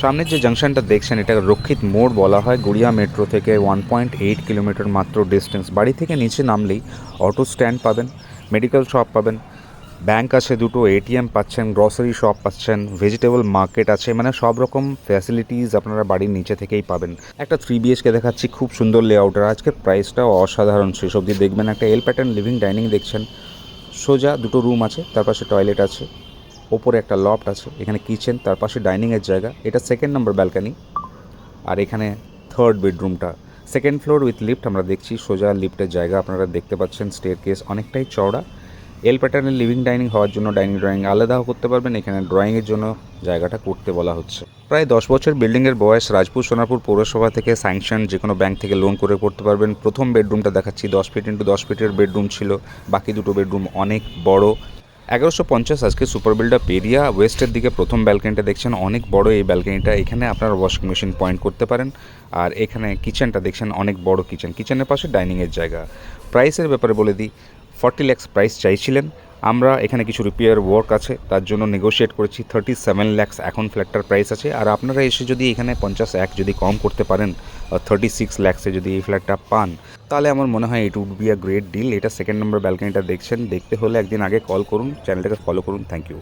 সামনের যে জাংশনটা দেখছেন এটা রক্ষিত মোড় বলা হয়। গড়িয়া মেট্রো থেকে 1.8 কিলোমিটার মাত্র ডিস্টেন্স। বাড়ি থেকে নিচে নামলেই অটো স্ট্যান্ড পাবেন, মেডিকেল শপ পাবেন, ব্যাংক আছে দুটো, এটিএম পাচ্ছেন, গ্রসারি শপ পাচ্ছেন, ভেজিটেবল মার্কেট আছে, মানে সব রকম ফ্যাসিলিটিস আপনারা বাড়ির নিচে থেকেই পাবেন। একটা 3 BHK দেখাচ্ছি, খুব সুন্দর লেআউটার। আজকের প্রাইসটাও অসাধারণ, শেষ অবধি দেখবেন। একটা এল প্যাটার্ন লিভিং ডাইনিং দেখছেন, সোজা দুটো রুম আছে, তার পাশে টয়লেট আছে, ওপরে একটা লফট আছে, এখানে কিচেন, তার পাশে ডাইনিংয়ের জায়গা। এটা 2nd নম্বর ব্যালকানি। আর এখানে 3rd বেডরুমটা, 2nd ফ্লোর উইথ লিফট আমরা দেখছি, সোজা লিফটের জায়গা আপনারা দেখতে পাচ্ছেন। স্টেয়ারকেস অনেকটাই চওড়া। এল প্যাটার্নের লিভিং ডাইনিং হওয়ার জন্য ডাইনিং ড্রয়িং আলাদাও করতে পারবেন। এখানে ড্রয়িংয়ের জন্য জায়গাটা করতে বলা হচ্ছে। প্রায় 10 বছর বিল্ডিংয়ের বয়স। রাজপুর সোনারপুর পৌরসভা থেকে স্যাংশন, যে কোনো ব্যাংক থেকে লোন করে করতে পারবেন। প্রথম বেডরুমটা দেখাচ্ছি, 10 ফিট ইন্টু 10 ফিটের বেডরুম ছিল, বাকি দুটো বেডরুম অনেক বড়। 1150 আজকে সুপার বিল্ডার পেরিয়া ওয়েস্টের দিকে প্রথম ব্যালকনিটা দেখছেন, অনেক বড় এই ব্যালকনিটা। এখানে আপনার ওয়াশিং মেশিন পয়েন্ট করতে পারেন। আর এখানে কিচেনটা দেখছেন, অনেক বড় কিচেন, কিচেনের পাশে ডাইনিংয়ের জায়গা। প্রাইসের ব্যাপারে বলে দিই, 40 লাখ প্রাইস চাইছিলেন। আমরা এখানে কিছু রিপেয়ার ওয়ার্ক আছে, তার জন্য নেগোশিয়েট করেছি 37 লাখ এখন ফ্ল্যাটটার প্রাইস আছে। আর আপনারা এসে যদি এখানে 50 লাখ যদি কম করতে পারেন, 36 লাখসে যদি এই ফ্ল্যাটটা পান, তাহলে আমার মনে হয় it would be a great deal. এটা 2nd নম্বর ব্যালকনিটা দেখছেন। দেখতে হলে একদিন আগে কল করুন, চ্যানেলটাকে ফলো করুন। Thank you.